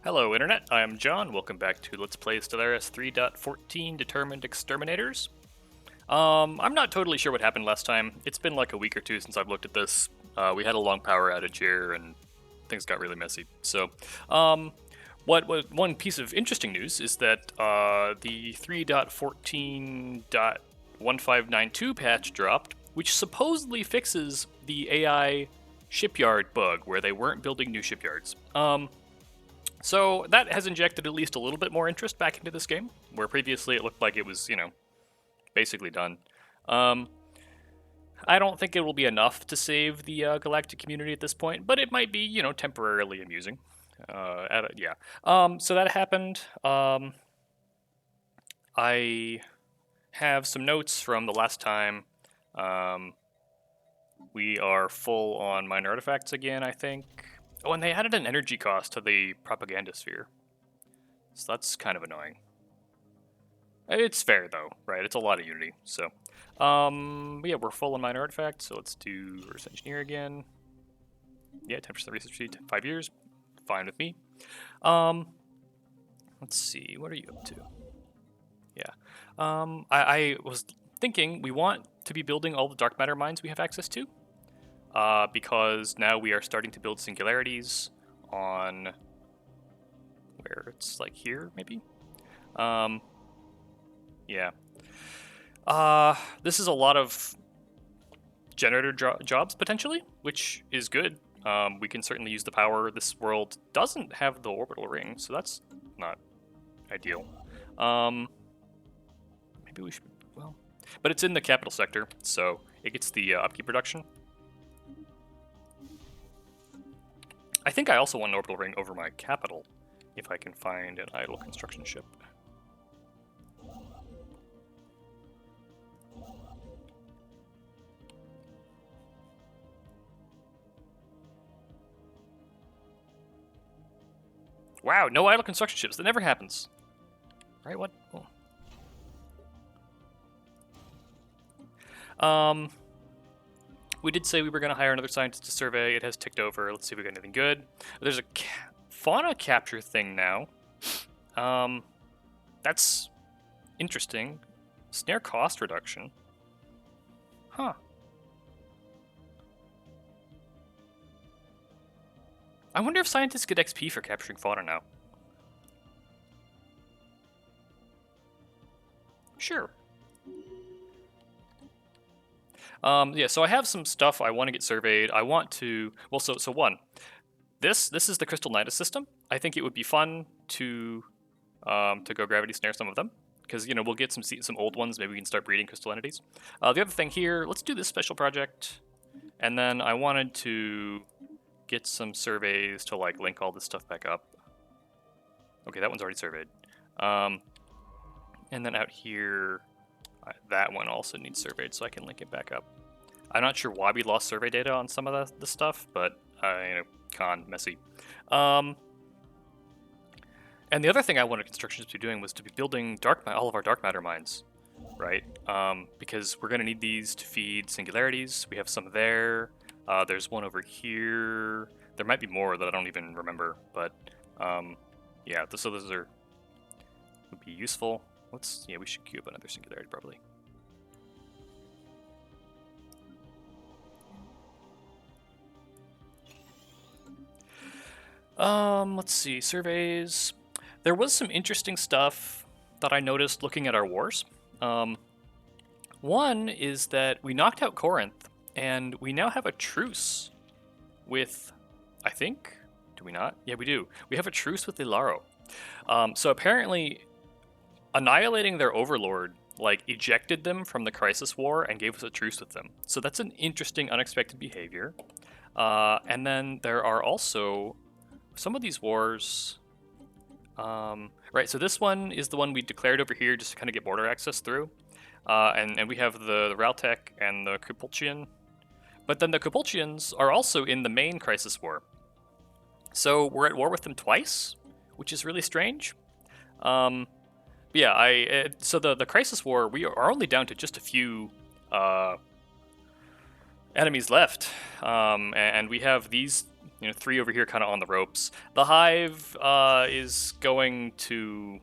Hello Internet, I am John, welcome back to Let's Play Stellaris 3.14 Determined Exterminators. I'm not totally sure what happened last time. It's been like a week or two since I've looked at this. We had a long power outage here and things got really messy. So, one piece of interesting news is that the 3.14.1592 patch dropped, which supposedly fixes the AI Shipyard bug where they weren't building new shipyards. So that has injected at least a little bit more interest back into this game, where previously it looked like it was, basically done. I don't think it will be enough to save the galactic community at this point, but it might be, temporarily amusing. So that happened. I have some notes from the last time. We are full on minor artifacts again, I think. Oh, and they added an energy cost to the propaganda sphere. So that's kind of annoying. It's fair, though, right? It's a lot of Unity, so. But yeah, we're full on minor artifacts, so let's do reverse engineer again. Yeah, 10% research fee, 5 years. Fine with me. Let's see, what are you up to? Yeah. I was thinking we want to be building all the dark matter mines we have access to. Because now we are starting to build singularities on where it's like here, maybe? Yeah. This is a lot of generator jobs, potentially, which is good. We can certainly use the power. This world doesn't have the orbital ring, so that's not ideal. Maybe we should, well... But it's in the capital sector, so it gets the upkeep reduction. I think I also want an orbital ring over my capital, if I can find an idle construction ship. Wow, no idle construction ships. That never happens. Right, what? Oh. We did say we were going to hire another scientist to survey. It has ticked over. Let's see if we got anything good. There's a fauna capture thing now. That's interesting. Snare cost reduction. Huh. I wonder if scientists get XP for capturing fauna now. Sure. Yeah, so I have some stuff I want to get surveyed. I want to... Well, so one. This is the Crystal Nydus system. I think it would be fun to go gravity snare some of them. Because, we'll get some old ones. Maybe we can start breeding crystal entities. The other thing here, let's do this special project. And then I wanted to get some surveys to, link all this stuff back up. Okay, that one's already surveyed. And then out here... that one also needs surveyed, so I can link it back up. I'm not sure why we lost survey data on some of the stuff, but, messy. And the other thing I wanted construction to be doing was to be building all of our dark matter mines, right? Because we're going to need these to feed singularities. We have some there. There's one over here. There might be more that I don't even remember, but, yeah, so those would be useful. We should queue up another singularity probably. Let's see, surveys. There was some interesting stuff that I noticed looking at our wars. One is that we knocked out Corinth, and we now have a truce with, I think, do we not? Yeah, we do. We have a truce with Ilaro. So apparently... annihilating their overlord, ejected them from the Crisis War and gave us a truce with them. So that's an interesting, unexpected behavior. And then there are also some of these wars... right, so this one is the one we declared over here just to kind of get border access through. And we have the Raltech and the Qwe'Pulcian. But then the Qwe'Pulcians are also in the main Crisis War. So we're at war with them twice, which is really strange. Yeah, so the Crisis War, we are only down to just a few enemies left, and we have these You know, 3 over here kind of on the ropes. The Hive is going to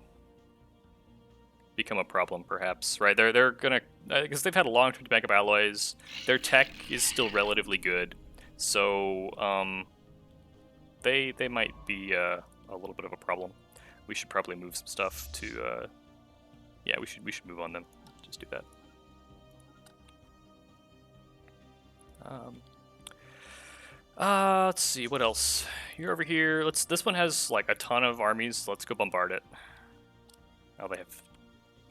become a problem, perhaps, right? They're gonna, because they've had a long time to bank up alloys. Their tech is still relatively good, so they might be a little bit of a problem. We should probably move some stuff to, yeah, we should move on them. Just do that. Let's see, what else? You're over here. This one has like a ton of armies. Let's go bombard it. Oh, they have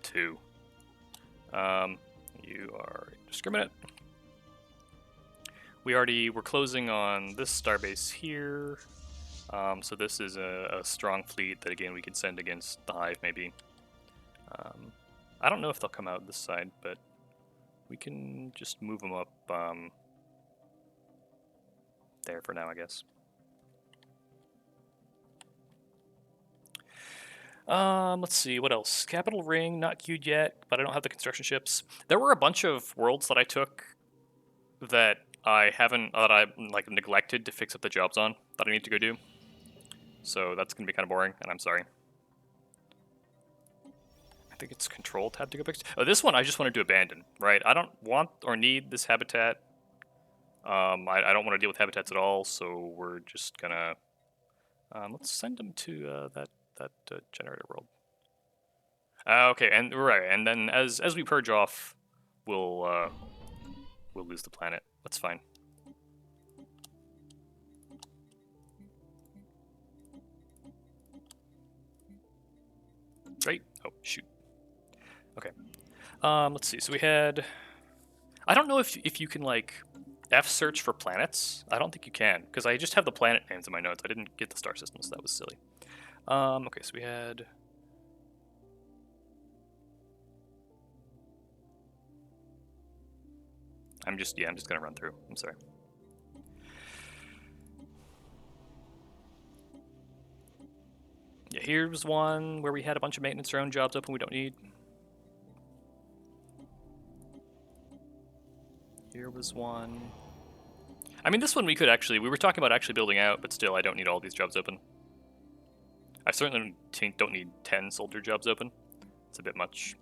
2. You are indiscriminate. We're closing on this starbase here. So this is a strong fleet that again we can send against the Hive maybe. I don't know if they'll come out this side, but we can just move them up there for now, I guess. Let's see, what else? Capital Ring, not queued yet, but I don't have the construction ships. There were a bunch of worlds that I took that I like neglected to fix up the jobs on that I need to go do. So that's gonna be kind of boring, and I'm sorry. I think it's Control tab to go fix. Oh, this one I just wanted to abandon, right? I don't want or need this habitat. I don't want to deal with habitats at all, so we're just gonna let's send them to that generator world. Okay, and right, and then as we purge off, we'll lose the planet. That's fine. Right? Oh shoot. Okay. Let's see. So we had. I don't know if you can like F search for planets. I don't think you can because I just have the planet names in my notes. I didn't get the star systems. That was silly. Okay, so we had. I'm just gonna run through. I'm sorry. Yeah, here's one where we had a bunch of maintenance drone jobs open we don't need. Here was one. I mean, this one we were talking about actually building out, but still, I don't need all these jobs open. I certainly don't need 10 soldier jobs open. It's a bit much.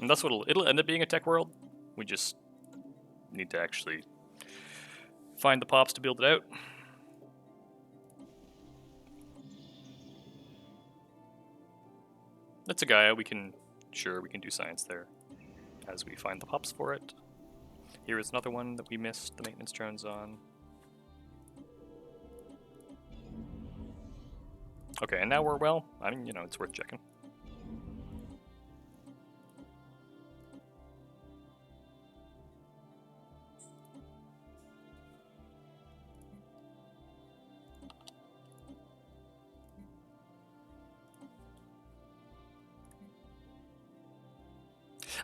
And that's what it'll end up being, a tech world. We just need to actually find the pops to build it out. That's a Gaia. We can do science there as we find the pops for it. Here is another one that we missed the maintenance drones on. Okay, and now we're well. I mean, you know, it's worth checking.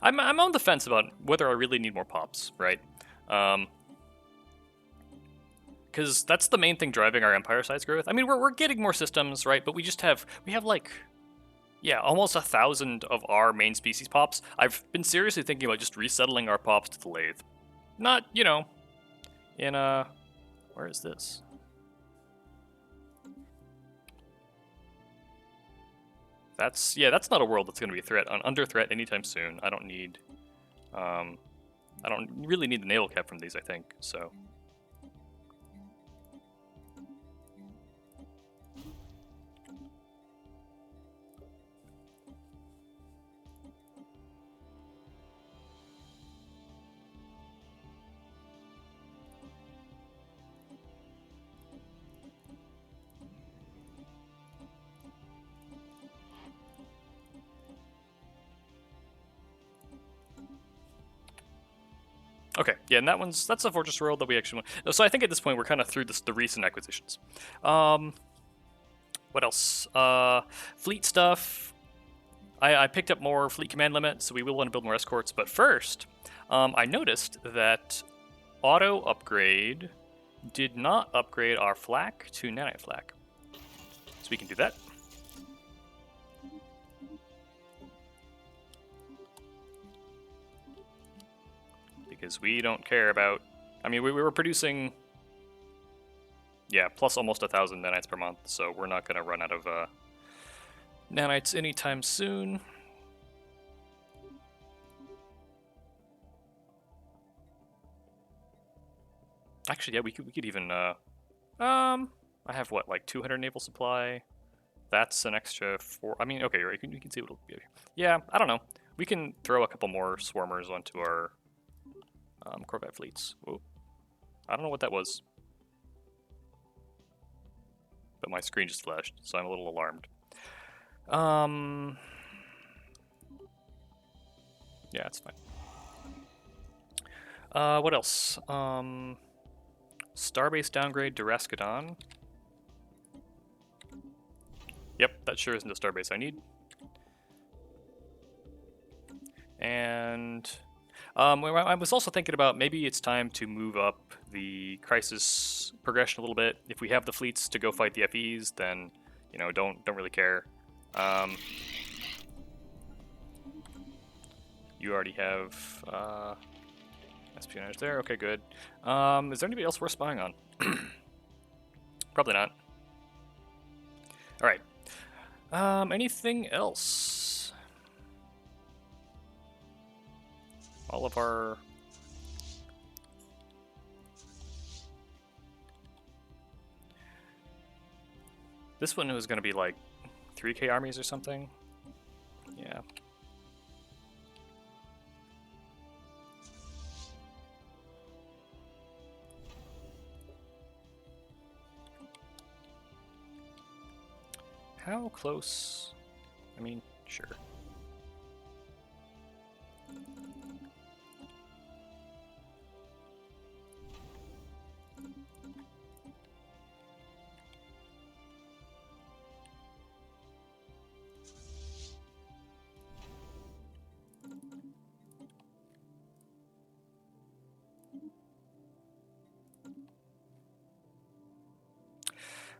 I'm on the fence about whether I really need more pops, right? Because that's the main thing driving our empire size growth. I mean, we're getting more systems, right? But we have like, yeah, almost 1,000 of our main species pops. I've been seriously thinking about just resettling our pops to the lathe. Not, you know, in where is this? That's not a world that's going to be a threat under threat anytime soon. I don't need, I don't really need the naval cap from these, I think. So. Okay, yeah, and that's a fortress world that we actually want. So I think at this point we're kind of through the recent acquisitions. What else? Fleet stuff. I picked up more fleet command limit, so we will want to build more escorts. But first, I noticed that auto upgrade did not upgrade our flak to nanite flak. So we can do that. Because we don't care about... I mean, we were producing... Yeah, plus almost 1,000 nanites per month, so we're not going to run out of nanites anytime soon. Actually, yeah, we could even... I have, what, like 200 naval supply? That's an extra 4... I mean, okay, right, you can see what it'll be. Yeah, I don't know. We can throw a couple more swarmers onto our Corvette fleets. Whoa. I don't know what that was. But my screen just flashed, so I'm a little alarmed. Yeah, it's fine. What else? Starbase downgrade to Rascadon. Yep, that sure isn't the starbase I need. And I was also thinking about maybe it's time to move up the crisis progression a little bit. If we have the fleets to go fight the FEs, then you know don't really care. You already have espionage there. Okay, good. Is there anybody else worth spying on? Probably not. All right. Anything else? All of our... This one was going to be like 3K armies or something. Yeah. How close? I mean, sure.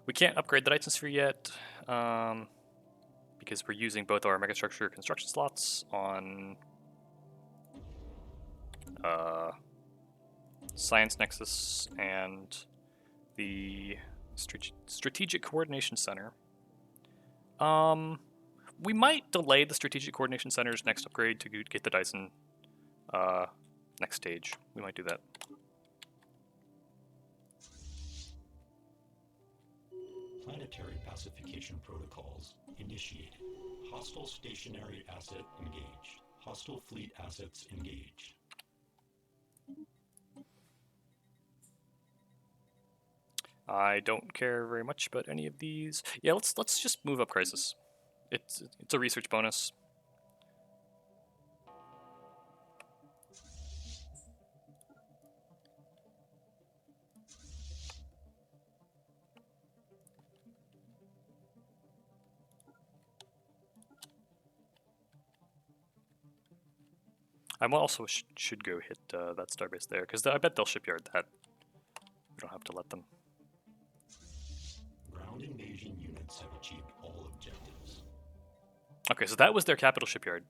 We can't upgrade the Dyson Sphere yet, because we're using both our megastructure construction slots on Science Nexus and the Strategic Coordination Center. We might delay the Strategic Coordination Center's next upgrade to get the Dyson next stage. We might do that. Planetary pacification protocols initiated. Hostile stationary asset engaged. Hostile fleet assets engaged. I don't care very much about any of these. Yeah, let's just move up Crisis. It's a research bonus. I also should go hit that starbase there, because I bet they'll shipyard that. We don't have to let them. Ground invasion units have achieved all objectives. Okay, so that was their capital shipyard.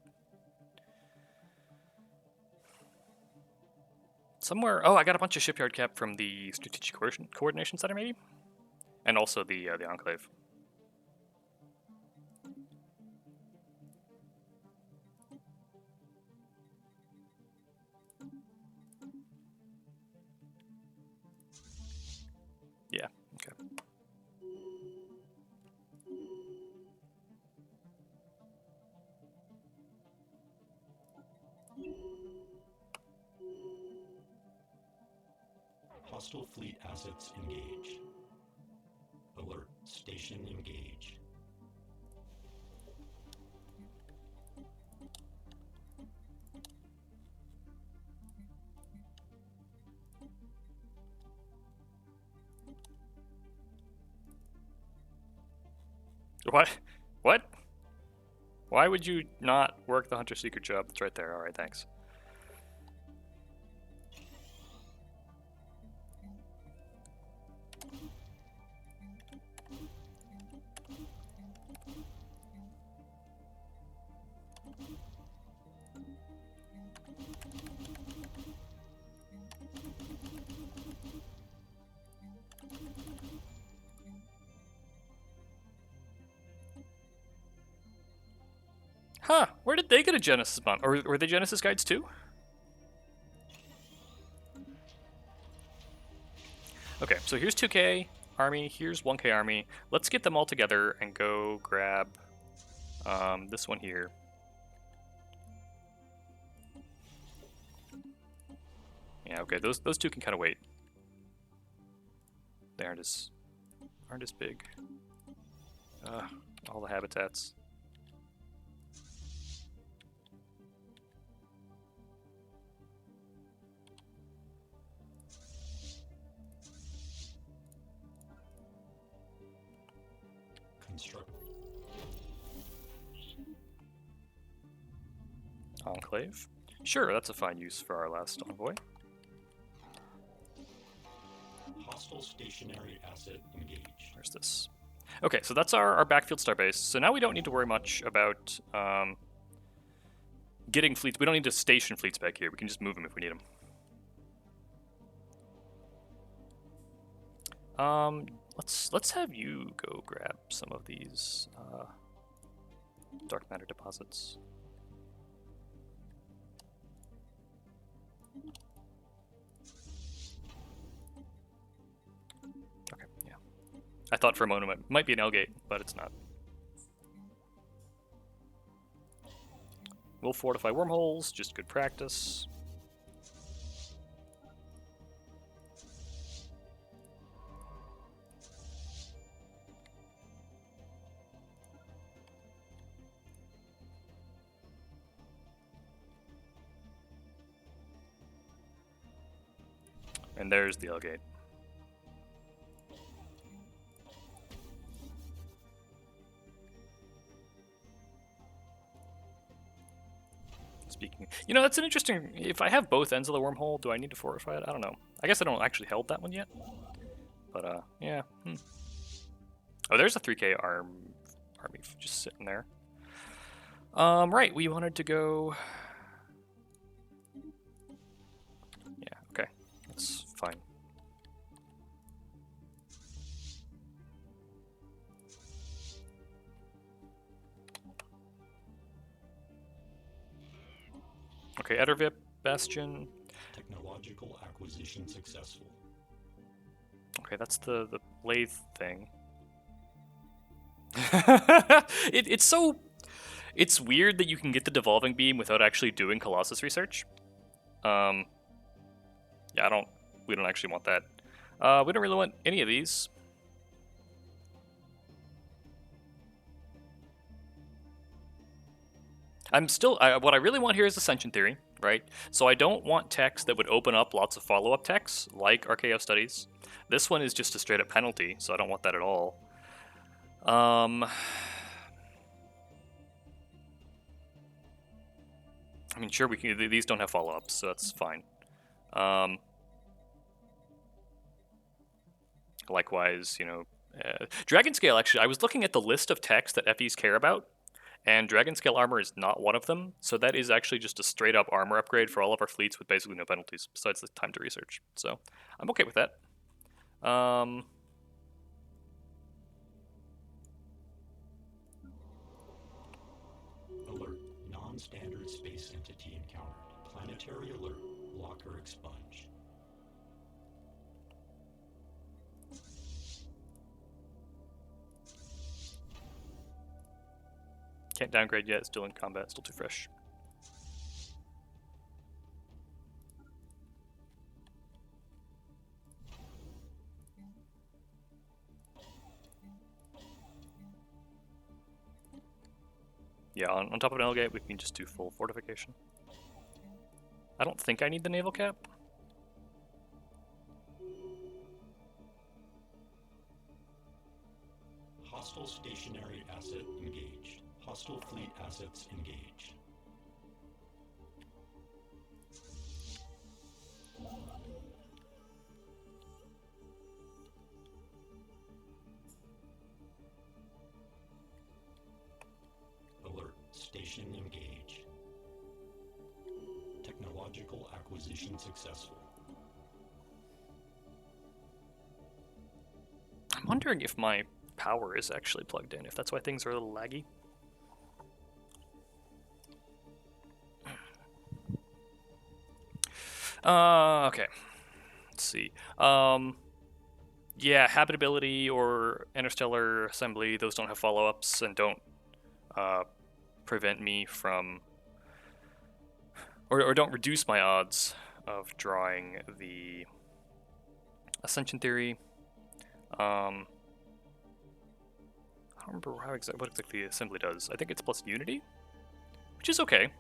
Somewhere... Oh, I got a bunch of shipyard cap from the Strategic Coordination Center, maybe? And also the Enclave. Yeah, okay. Hostile fleet assets engaged. Alert. Station engaged. What? What? Why would you not work the Hunter Seeker job? It's right there. Alright, thanks. Huh, where did they get a Genesis mod? Or were they Genesis guides too? Okay, so here's 2K army, here's 1K army. Let's get them all together and go grab this one here. Yeah, okay, those two can kind of wait. They aren't as big. All the habitats. Construct. Enclave. Sure, that's a fine use for our last envoy. Hostile stationary asset engaged. Where's this? Okay, so that's our backfield starbase. So now we don't need to worry much about getting fleets. We don't need to station fleets back here. We can just move them if we need them. Let's have you go grab some of these dark matter deposits. Okay, yeah. I thought for a moment it might be an L-gate, but it's not. We'll fortify wormholes, just good practice. And there's the L-gate. Speaking, you know, that's an interesting. If I have both ends of the wormhole, do I need to fortify it? I don't know. I guess I don't actually held that one yet. But yeah. Oh, there's a 3K army just sitting there. Right, we wanted to go. Yeah, okay, that's fine. Okay, Edervip, Bastion. Technological acquisition successful. Okay, that's the lathe thing. It's weird that you can get the devolving beam without actually doing Colossus research. Yeah, we don't actually want that. We don't really want any of these. What I really want here is Ascension Theory, right? So I don't want techs that would open up lots of follow-up techs, like RKO Studies. This one is just a straight-up penalty, so I don't want that at all. I mean, sure, we can. These don't have follow-ups, so that's fine. Likewise, you know, Dragonscale. Actually, I was looking at the list of techs that FEs care about, and Dragonscale Armor is not one of them. So that is actually just a straight-up armor upgrade for all of our fleets with basically no penalties besides the time to research. So I'm okay with that. Alert. Non-standard space entity encountered. Planetary alert. Blocker expunged. Can't downgrade yet. Still in combat. Still too fresh. Yeah, on top of an L-gate, we can just do full fortification. I don't think I need the naval cap. Hostile stationary asset engaged. Hostile fleet assets engaged. Alert. Station engaged. Technological acquisition successful. I'm wondering if my power is actually plugged in, if that's why things are a little laggy. Okay. Let's see. Yeah, habitability or interstellar assembly, those don't have follow-ups and don't prevent me from, or don't reduce my odds of drawing the Ascension Theory. I don't remember what exactly the assembly does. I think it's plus unity, which is okay.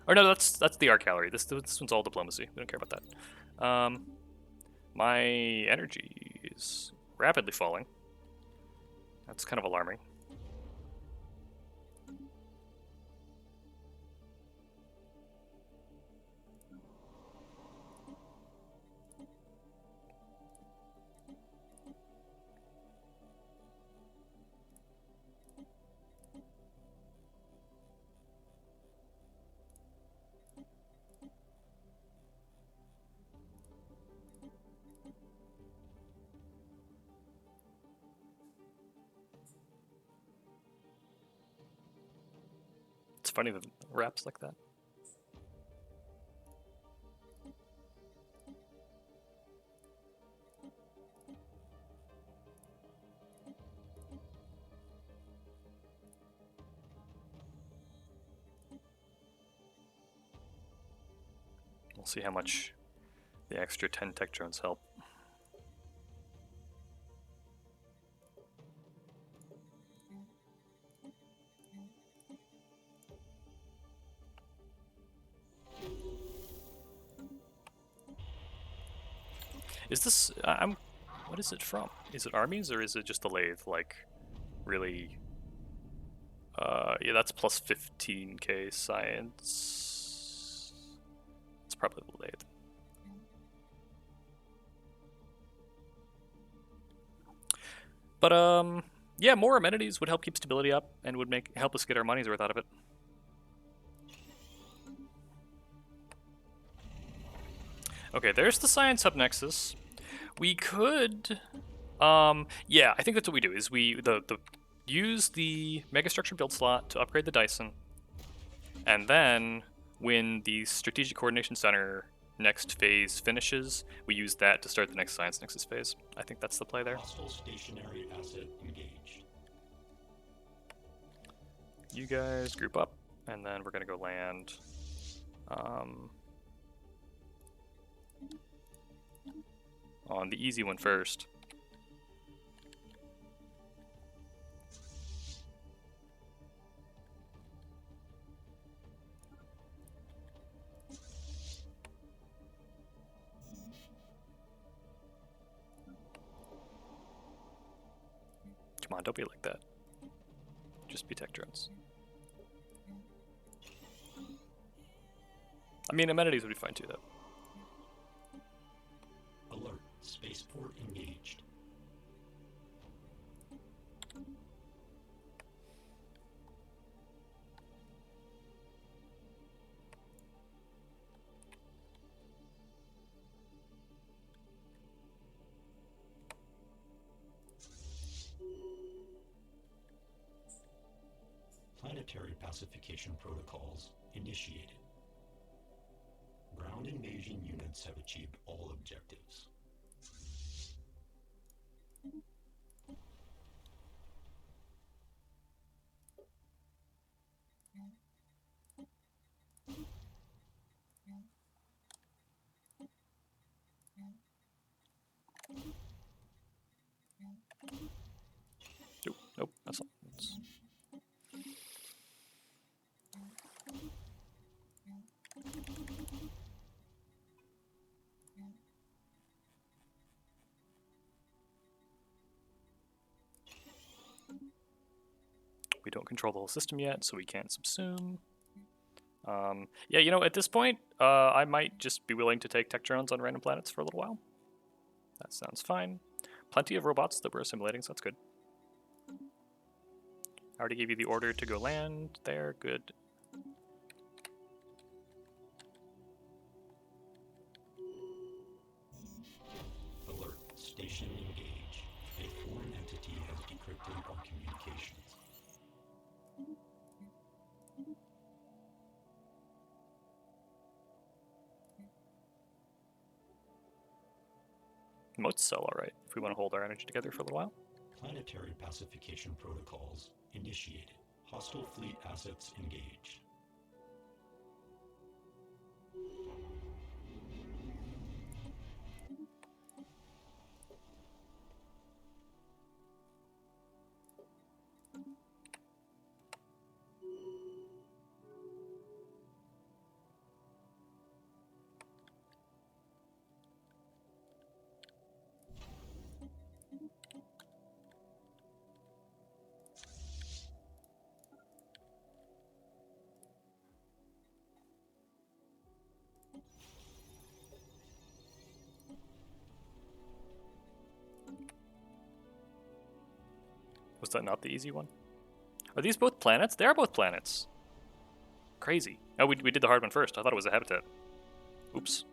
Or no, that's the art gallery. This one's all diplomacy. We don't care about that. My energy is rapidly falling. That's kind of alarming. It's funny that it wraps like that. We'll see how much the extra 10 tech drones help. Is this, what is it from? Is it armies or is it just the lathe? Like, really, yeah, that's plus 15k science. It's probably the lathe. But, yeah, more amenities would help keep stability up and would help us get our money's worth out of it. Okay, there's the Science Hub Nexus. We could, yeah, I think that's what we do. Is we use the megastructure build slot to upgrade the Dyson, and then when the Strategic Coordination Center next phase finishes, we use that to start the next Science Nexus phase. I think that's the play there. Hostile stationary asset engaged. You guys group up, and then we're gonna go land. On the easy one first. Come on, don't be like that. Just be tech drones. I mean, amenities would be fine too, though. Alert. Spaceport engaged. Planetary pacification protocols initiated. Ground invasion units have achieved all objectives. Nope, that's not. We don't control the whole system yet, so we can't subsume. Yeah, you know, at this point, I might just be willing to take tech drones on random planets for a little while. That sounds fine. Plenty of robots that we're assimilating, so that's good. I already gave you the order to go land there. Good. Alert. Station engaged. A foreign entity has decrypted our communications. Moats sell alright, if we want to hold our energy together for a little while. Planetary pacification protocols initiated. Hostile fleet assets engaged. Was that not the easy one? Are these both planets? They are both planets. Crazy. Oh, we did the hard one first. I thought it was a habitat. Oops.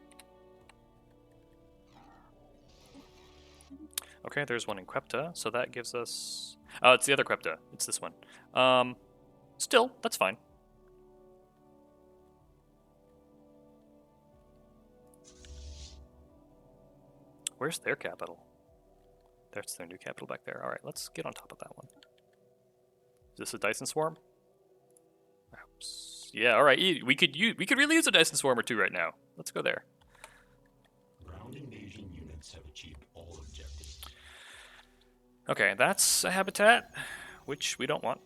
Okay, there's one in Qwe'Pta, so that gives us... Oh, it's the other Qwe'Pta. It's this one. Still, that's fine. Where's their capital? There's their new capital back there. Alright, let's get on top of that one. Is this a Dyson swarm? Oops. Yeah, alright. We could really use a Dyson swarm or two right now. Let's go there. Ground invasion units have achieved all objectives. Okay, that's a habitat, which we don't want.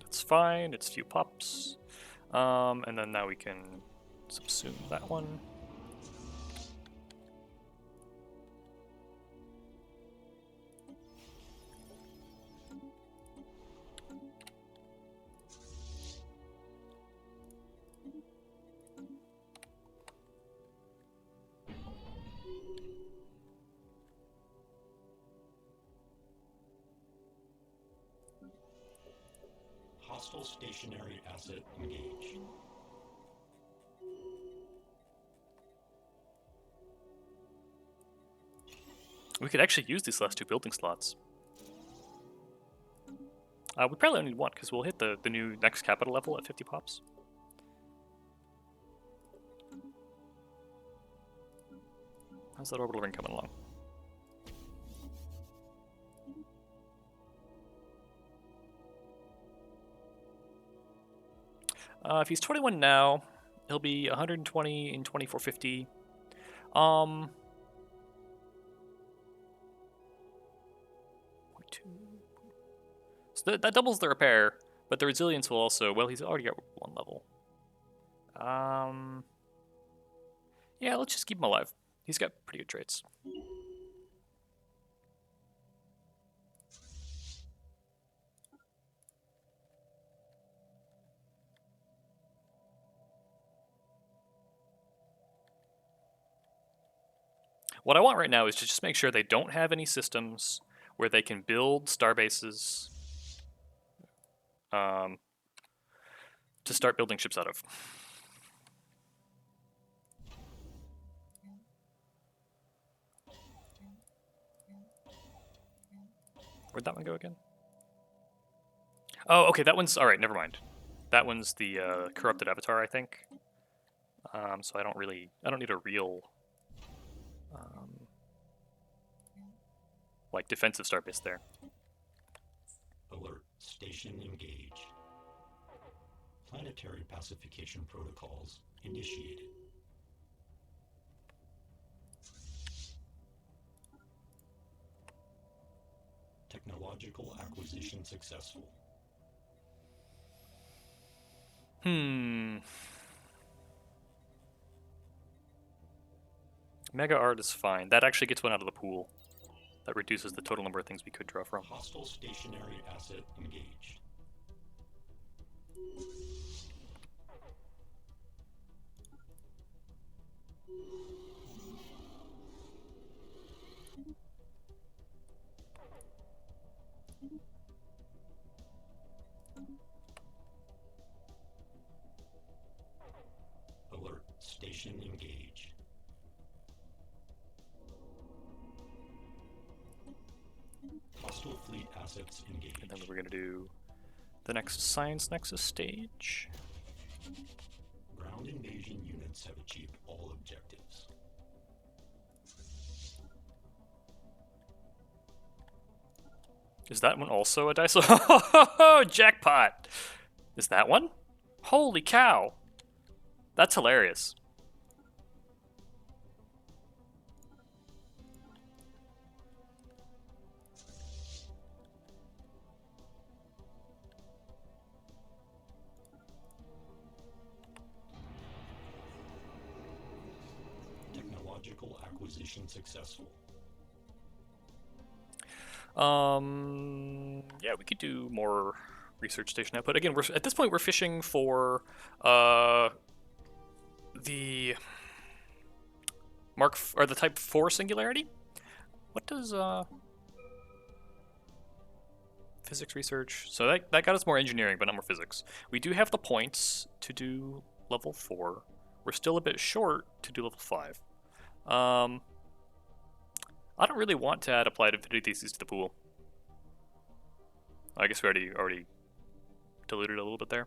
That's fine, it's few pops. And then now we can subsume that one. Hostile stationary asset engaged. We could actually use these last two building slots. We probably only need one, because we'll hit the new next capital level at 50 pops. How's that orbital ring coming along? If he's 21 now, he'll be 120 in 2450. So that doubles the repair, but the resilience will also... Well, he's already got one level. Yeah, let's just keep him alive. He's got pretty good traits. What I want right now is to just make sure they don't have any systems where they can build starbases to start building ships out of. Where'd that one go again? Oh, okay, that one's... Alright, never mind. That one's the corrupted avatar, I think. So I don't need a real... like defensive starbase there. Alert. Station engaged. Planetary pacification protocols initiated. Technological acquisition successful. Mega Art is fine. That actually gets one out of the pool. That reduces the total number of things we could draw from. Hostile stationary asset engaged. Alert. Station station engaged. Hostile fleet assets engaged. And then we're gonna do the next Science Nexus stage. Ground invasion units have achieved all objectives. Is that one also a Dyson? Jackpot! Is that one? Holy cow! That's hilarious. Technological acquisition successful. Yeah, we could do more research station output. Again, at this point we're fishing for the the Type 4 singularity. What does physics research? So that got us more engineering, but not more physics. We do have the points to do level 4. We're still a bit short to do level 5. I don't really want to add applied infinity theses to the pool. I guess we already diluted a little bit there.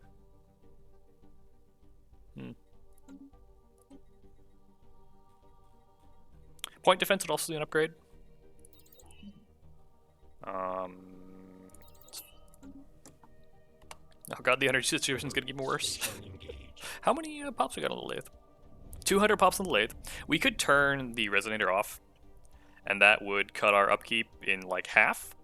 Point defense would also be an upgrade. Oh god, the energy situation is gonna get even worse. How many pops we got on the lathe? 200 pops on the lathe. We could turn the resonator off, and that would cut our upkeep in like half.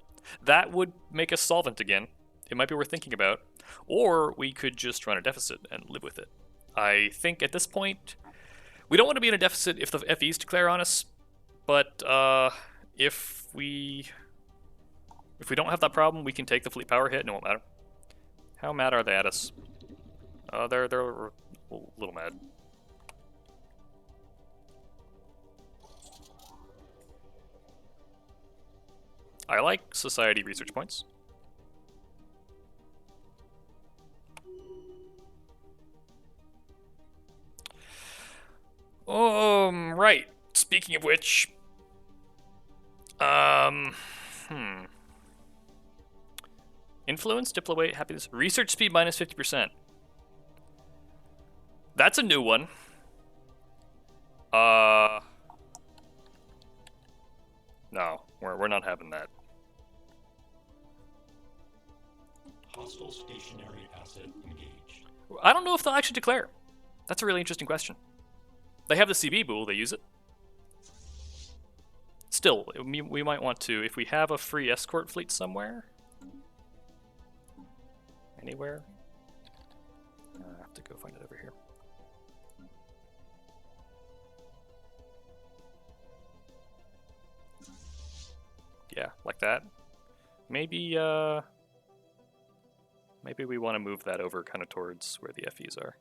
That would make us solvent again. It might be worth thinking about. Or we could just run a deficit and live with it. I think at this point, we don't want to be in a deficit if the FEs declare on us, but if we don't have that problem, we can take the fleet power hit and it won't matter. How mad are they at us? They're a little mad. I like society research points. Right. Speaking of which, influence, diplomate, happiness, research speed minus 50%. That's a new one. No, we're not having that. Hostile stationary asset engaged. I don't know if they'll actually declare. That's a really interesting question. They have the CB bool, they use it. Still, we might want to, if we have a free escort fleet somewhere. Anywhere. I have to go find it over here. Yeah, like that. Maybe we want to move that over kind of towards where the FEs are.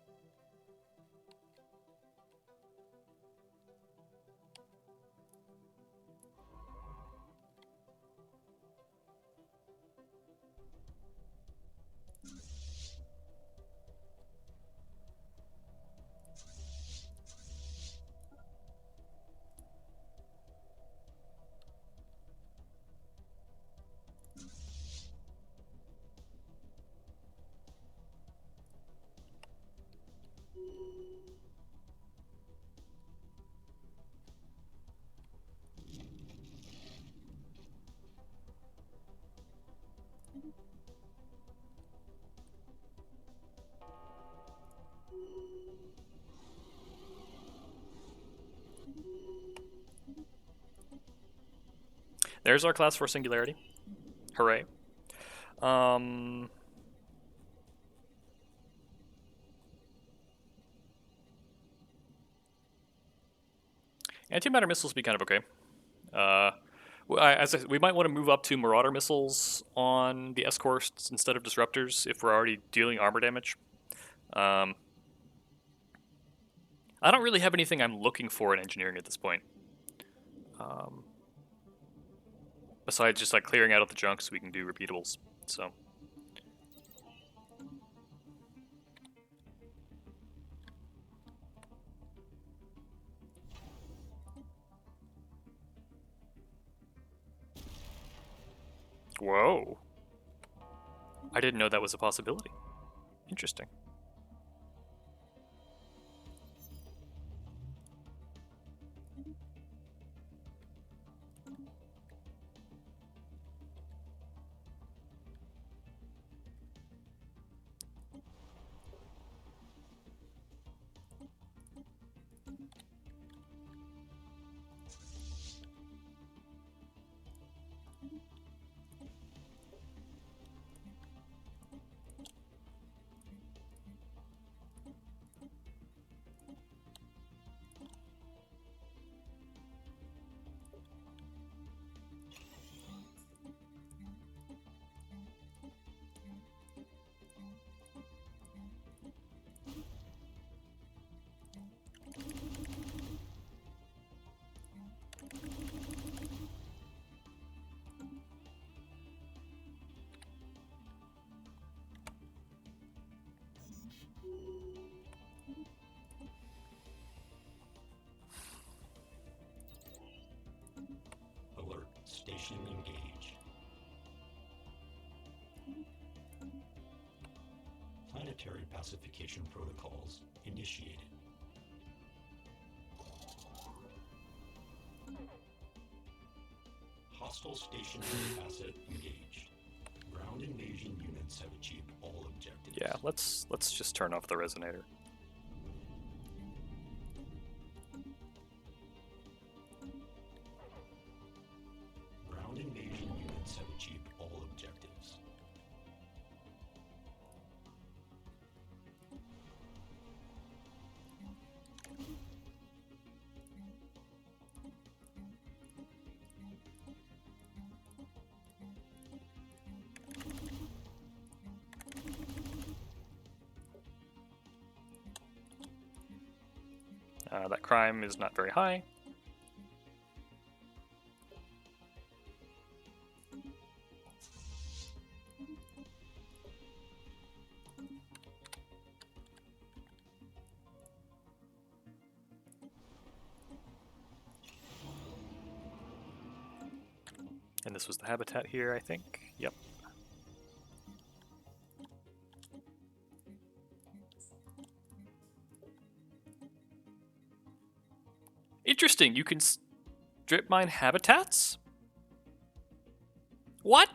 There's our class 4 singularity. Hooray. Antimatter missiles be kind of okay. We might want to move up to Marauder Missiles on the escorts instead of disruptors if we're already dealing armor damage. I don't really have anything I'm looking for in engineering at this point. Besides just like clearing out of the junk so we can do repeatables. So. Whoa. I didn't know that was a possibility. Interesting. Alert. Station engaged. Planetary pacification protocols initiated. Hostile stationary asset engaged. Ground invasion units have achieved all objectives. Yeah, let's just turn off the resonator. Ground invasion units have achieved all objectives. That crime is not very high. And this was the habitat here, I think. Yep. Interesting, you can strip mine habitats? What?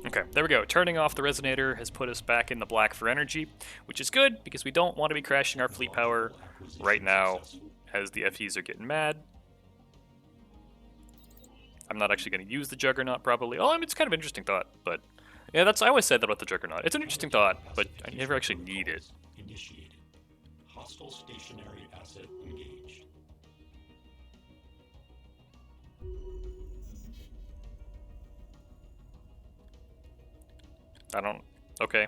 Okay, there we go. Turning off the resonator has put us back in the black for energy, which is good because we don't want to be crashing our fleet power right now as the FEs are getting mad. I'm not actually going to use the Juggernaut probably. Oh, I mean, it's kind of an interesting thought, but yeah, I always said that about the Juggernaut. It's an interesting thought, but I never actually need it. Initiated. Hostile stationary asset engaged. I don't... Okay.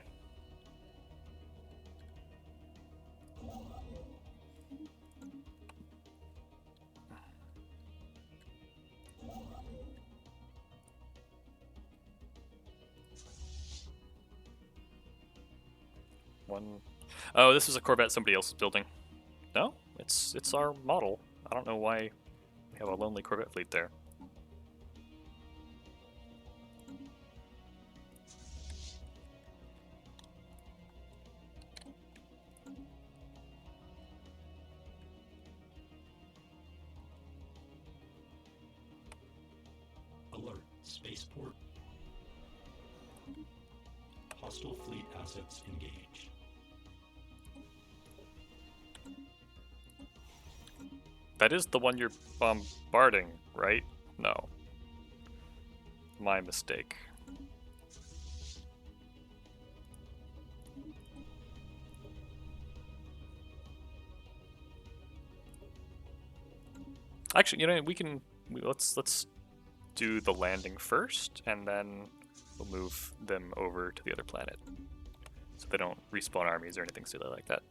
One... Oh, this is a Corvette somebody else is building. No? It's our model. I don't know why we have a lonely Corvette fleet there. Alert. Spaceport. Hostile fleet assets engaged. That is the one you're bombarding, right? No. My mistake. Actually, you know, let's do the landing first, and then we'll move them over to the other planet, so they don't respawn armies or anything silly like that.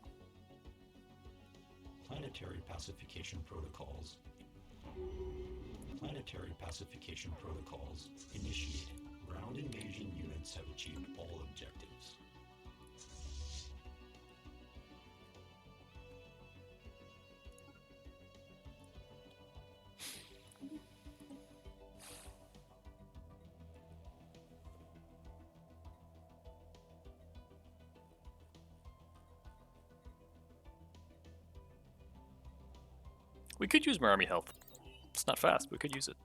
Planetary pacification protocols. Planetary pacification protocols initiated. Ground invasion units have achieved all objectives. We could use more army health. It's not fast, but we could use it.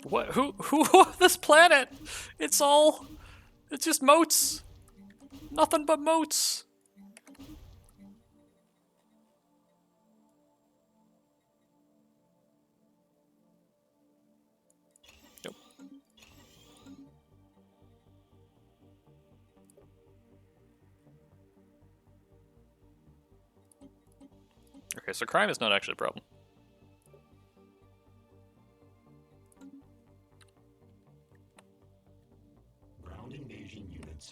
What? Who? This planet? It's just moats. Nothing but moats. Yep. Okay, so crime is not actually a problem.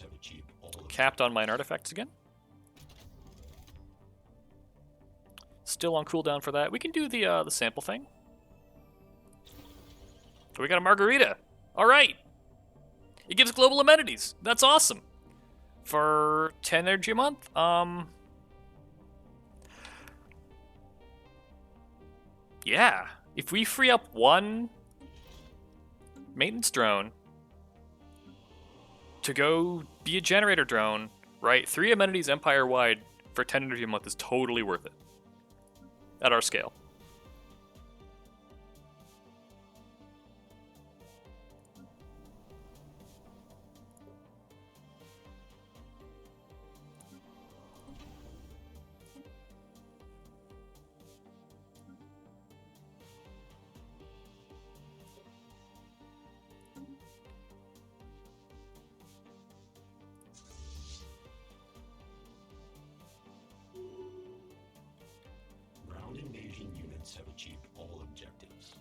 Have achieved all Capped on mine artifacts again. Still on cooldown for that. We can do the sample thing. We got a margarita. All right. It gives global amenities. That's awesome. For 10 energy a month. Yeah. If we free up one maintenance drone to go be a generator drone, right? 3 amenities empire-wide for 10 energy a month is totally worth it. At our scale. have achieved all objectives.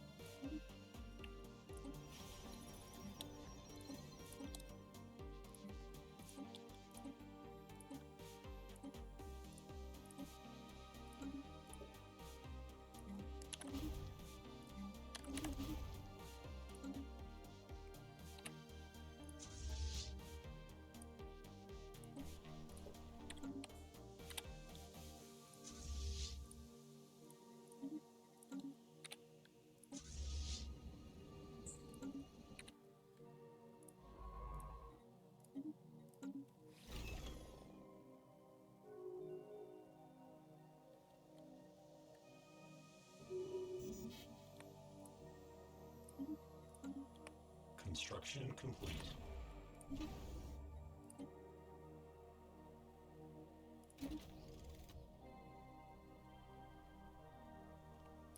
Construction complete.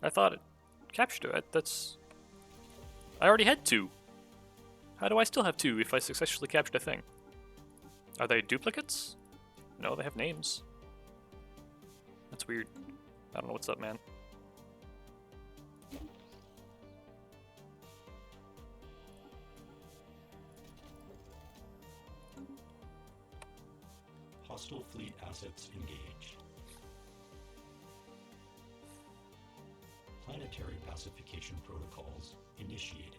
I thought it captured it. That's... I already had 2. How do I still have 2 if I successfully captured a thing? Are they duplicates? No, they have names. That's weird. I don't know what's up, man. Hostile fleet assets engaged. Planetary pacification protocols initiated.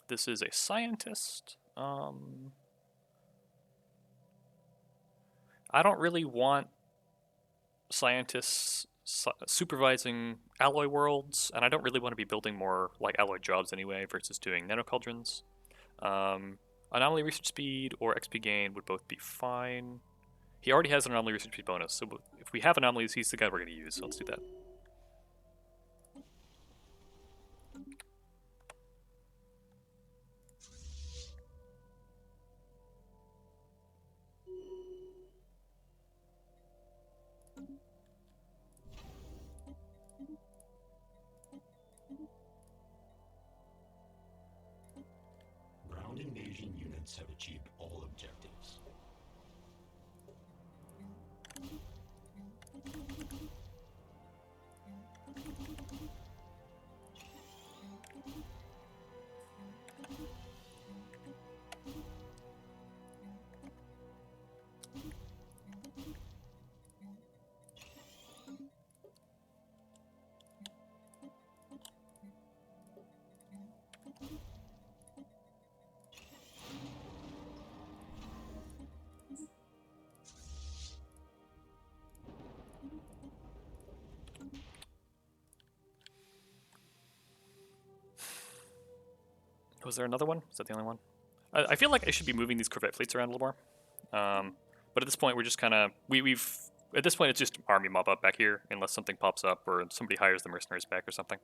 This is a scientist. I don't really want scientists supervising alloy worlds, and I don't really want to be building more like alloy jobs anyway versus doing nanocauldrons. Anomaly research speed or XP gain would both be fine. He already has an anomaly research speed bonus, so if we have anomalies, he's the guy we're going to use, so let's do that. Ground invasion units have achieved all objectives. Was there another one? Is that the only one? I feel like I should be moving these corvette fleets around a little more. But at this point, we're just kind of we've at this point it's just army mob up back here, unless something pops up or somebody hires the mercenaries back or something.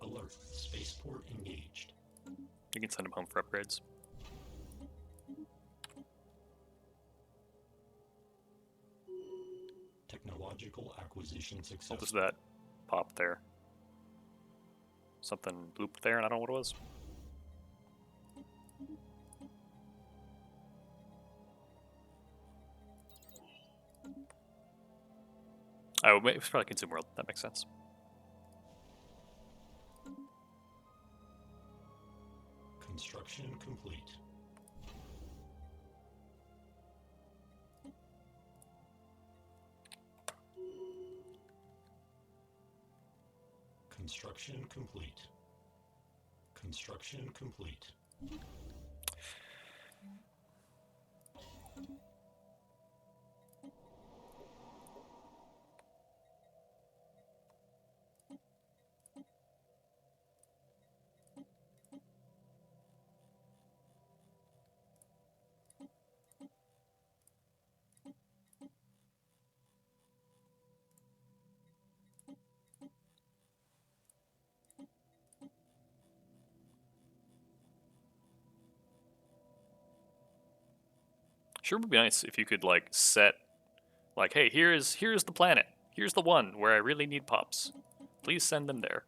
Alert. Spaceport engaged. You can send them home for upgrades. Technological acquisition What successful. was that pop there? Something looped there, and I don't know what it was. Oh, it was probably Consume World. That makes sense. Construction complete. Construction complete. Construction complete. Sure would be nice if you could like set, like, hey, here's the planet. Here's the one where I really need pops. Please send them there.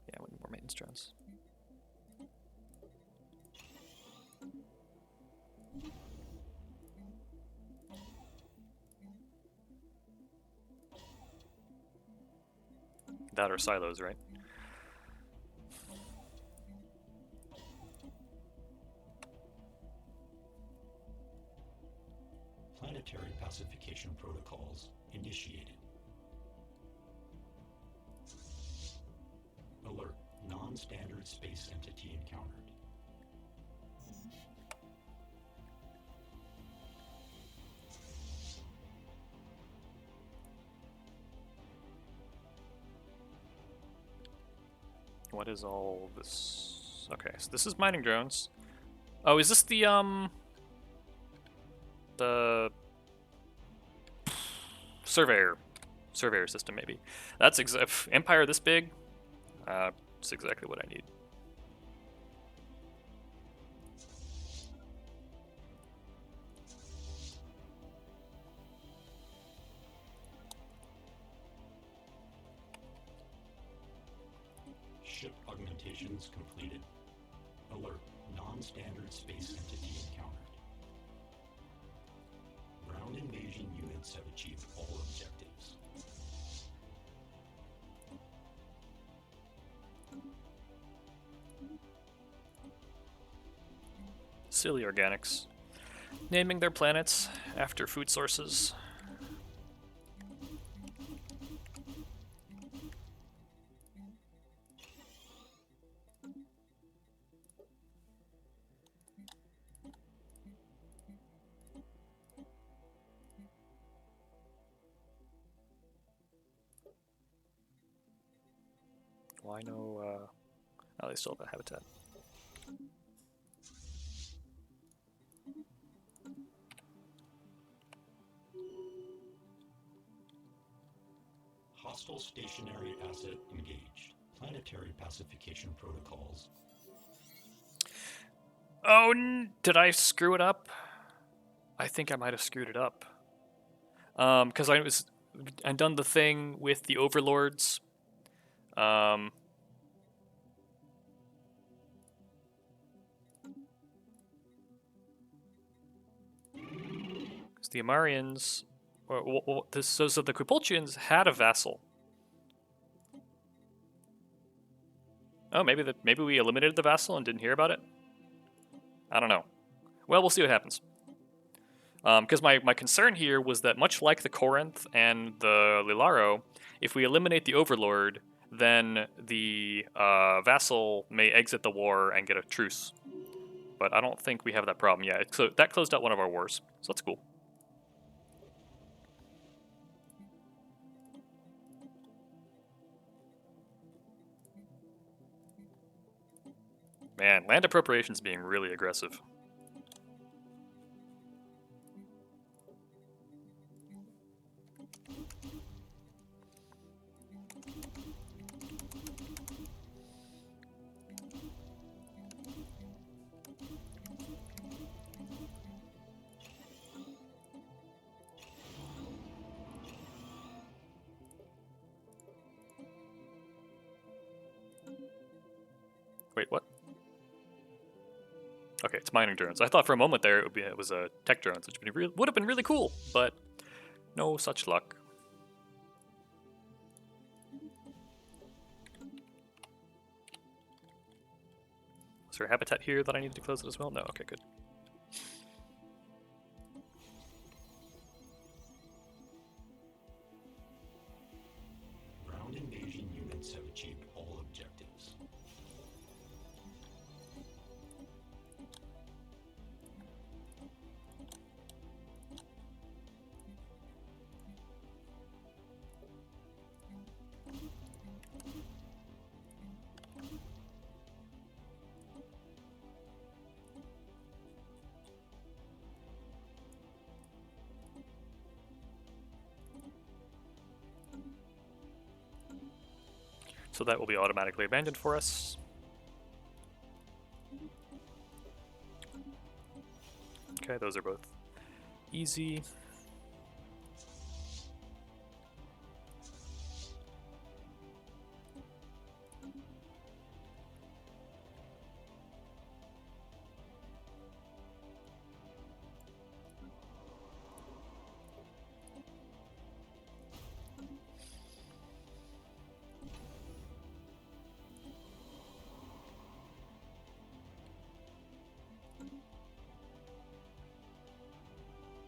Yeah, we need more maintenance drones. That or silos, right? Planetary pacification protocols initiated. Alert. Non-standard space entity encountered. What is all this? Okay, so this is mining drones. Oh, is this the surveyor system maybe? That's Empire this big. It's exactly what I need. Ship augmentations completed. Alert. Non-standard space entity encountered. Ground invasion units have achieved all objectives. Silly organics. Naming their planets after food sources. Why no? Oh, they still have a habitat. Hostile stationary asset engaged. Planetary pacification protocols. Oh, did I screw it up? I think I might have screwed it up. Because I'd done the thing with the overlords. Because the Amarians, so the Qwe'Pulcians had a vassal. Oh, maybe we eliminated the vassal and didn't hear about it. I don't know. Well, we'll see what happens. Because my concern here was that much like the Corinth and the Lilaro, if we eliminate the Overlord, then the vassal may exit the war and get a truce. But I don't think we have that problem yet. So that closed out one of our wars, so that's cool. Man, land appropriation's being really aggressive. Wait, what? Okay, it's mining drones. I thought for a moment there it was a tech drones, which would have been really cool, but no such luck. Is there a habitat here that I needed to close it as well? No, okay, good. Ground invasion units have achieved all objectives. So that will be automatically abandoned for us. Okay, those are both easy.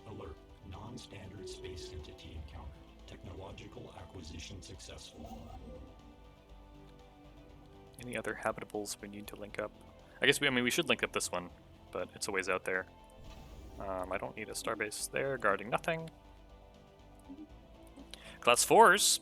Alert. Non-standard space entity encountered. Technological acquisition successful. Any other habitables we need to link up? I guess we should link up this one, but it's a ways out there. I don't need a starbase there, guarding nothing. Class 4s.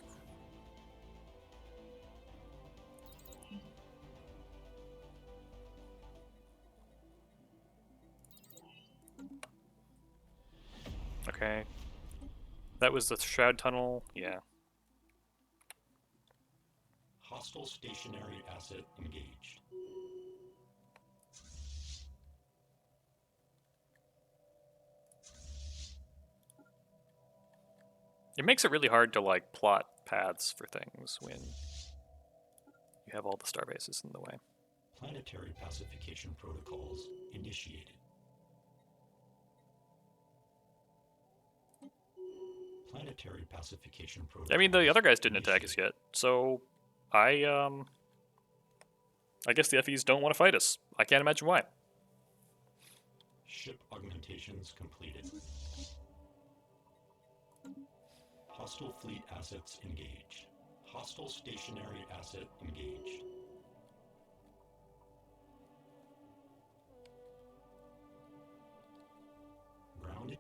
Okay. That was the Shroud Tunnel, yeah. Hostile stationary asset engaged. It makes it really hard to like plot paths for things when you have all the starbases in the way. Planetary pacification protocols initiated. Planetary pacification protocols. I mean, the other guys didn't attack us yet, so I guess the FEs don't want to fight us. I can't imagine why. Ship augmentations completed. Hostile fleet assets engaged. Hostile stationary asset engaged. Grounded.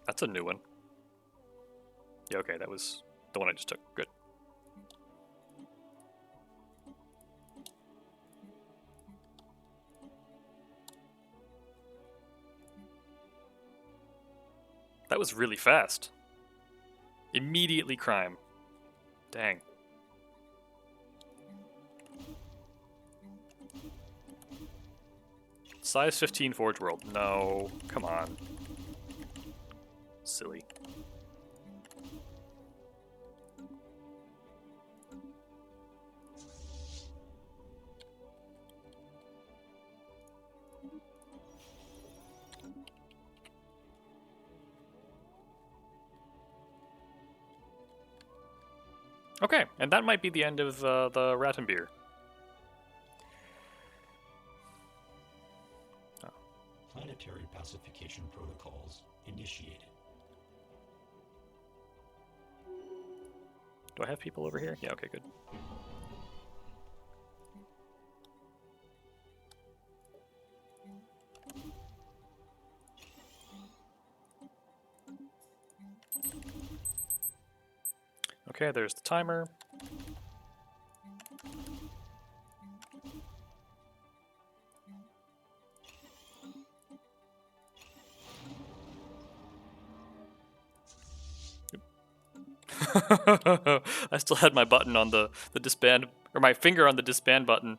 That's a new one. Yeah, okay, that was the one I just took. Good. That was really fast. Immediately crime. Dang. Size 15 Forge World. No, come on. Silly. Okay, and that might be the end of the Ratann Bir. Planetary pacification protocols initiated. Do I have people over here? Yeah, okay, good. Okay, there's the timer. I still had my button on the disband, or my finger on the disband button,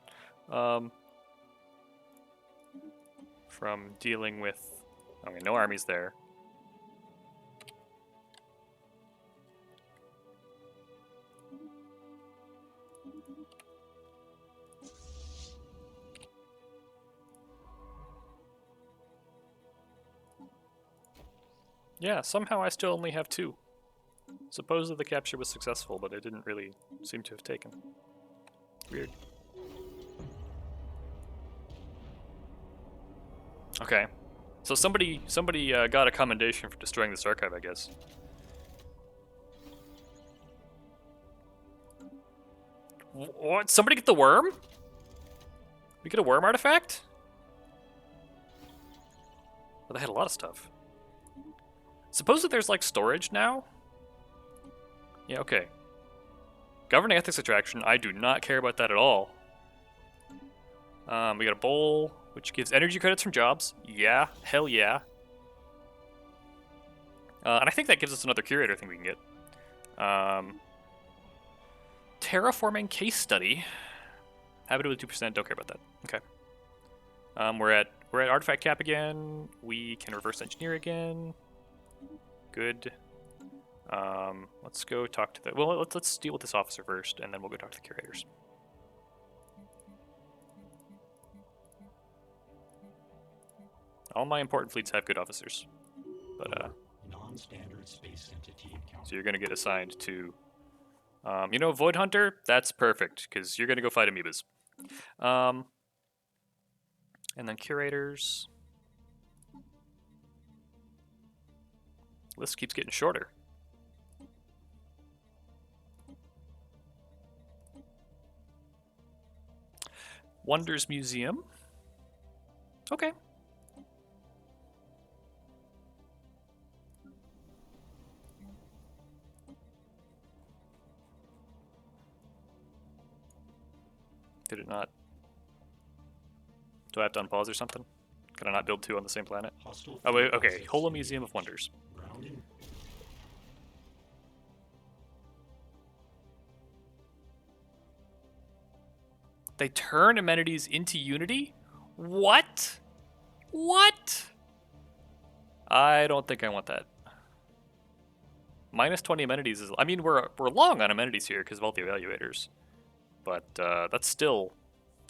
from dealing with. Okay, no armies there. Yeah, somehow I still only have 2. Supposedly the capture was successful, but it didn't really seem to have taken. Weird. Okay. So somebody got a commendation for destroying this archive, I guess. What? Somebody get the worm? We get a worm artifact? Well, they had a lot of stuff. Supposedly there's like storage now? Yeah, okay. Governing ethics attraction, I do not care about that at all. We got a bowl, which gives energy credits from jobs. Yeah, hell yeah. And I think that gives us another curator thing we can get. Terraforming case study. Habited with 2%, don't care about that. Okay. We're at artifact cap again. We can reverse engineer again. Good. Let's go talk to the. Well, let's deal with this officer first, and then we'll go talk to the curators. All my important fleets have good officers, but Non-standard space entity encounter. so you're gonna get assigned to, you know, Void Hunter. That's perfect because you're gonna go fight amoebas. And then curators. List keeps getting shorter. Wonders Museum. Okay. Did it not? Do I have to unpause or something? Can I not build 2 on the same planet? Hostile Oh wait, fleet okay. assets Holo Museum of Wonders. grounded. They turn amenities into Unity? What? What? I don't think I want that. Minus 20 amenities is. I mean, we're long on amenities here because of all the evaluators, but that's still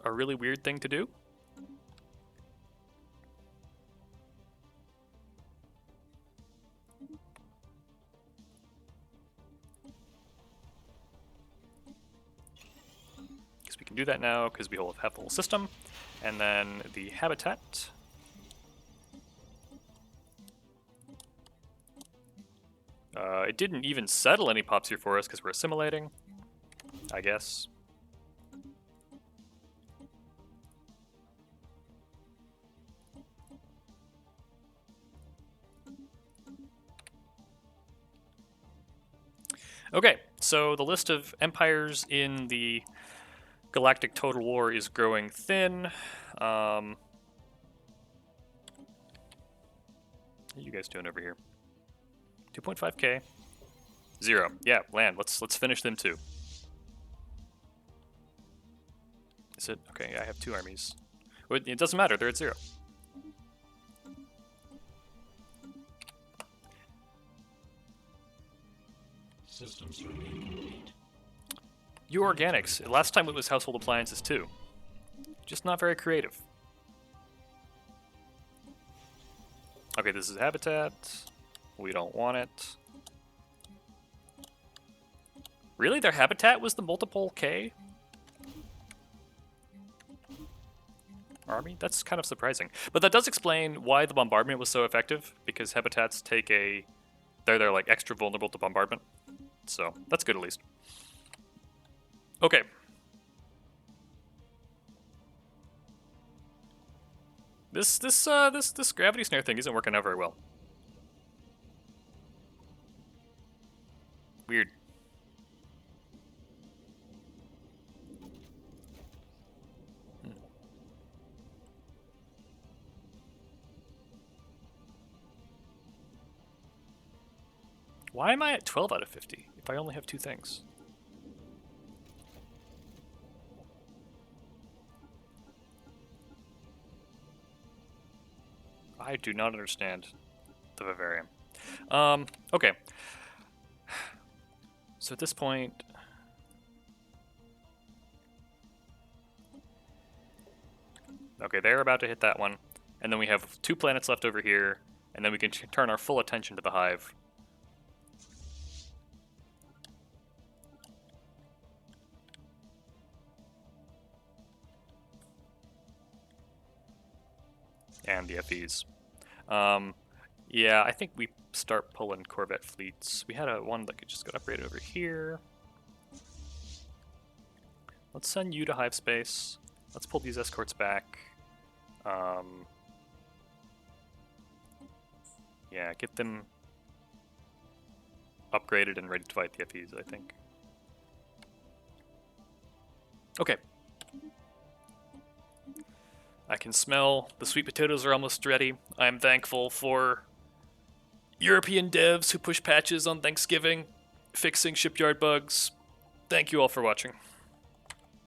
a really weird thing to do. Because we can do that now because we have the whole system, and then the habitat. It didn't even settle any pops here for us because we're assimilating, I guess. Okay, so the list of empires in the Galactic Total War is growing thin. What are you guys doing over here? 2.5k. 0. Yeah, land. Let's finish them too. Is it? Okay, I have 2 armies. Well, it doesn't matter, they're at 0. Systems remain complete. You organics. Last time it was household appliances too. Just not very creative. Okay, this is habitat. We don't want it. Really? Their habitat was the multiple K? Army? That's kind of surprising. But that does explain why the bombardment was so effective, because habitats take a... They're like extra vulnerable to bombardment. So, that's good at least. Okay. This gravity snare thing isn't working out very well. Weird. Why am I at 12 out of 50 if I only have 2 things? I do not understand the vivarium. Okay. So at this point... Okay, they're about to hit that one. And then we have 2 planets left over here. And then we can turn our full attention to the hive. And the FEs. Yeah, I think we start pulling Corvette fleets. We had one that just got upgraded over here. Let's send you to hive space. Let's pull these escorts back. Yeah, get them upgraded and ready to fight the FEs, I think. Okay. I can smell the sweet potatoes are almost ready. I'm thankful for European devs who push patches on Thanksgiving, fixing shipyard bugs. Thank you all for watching.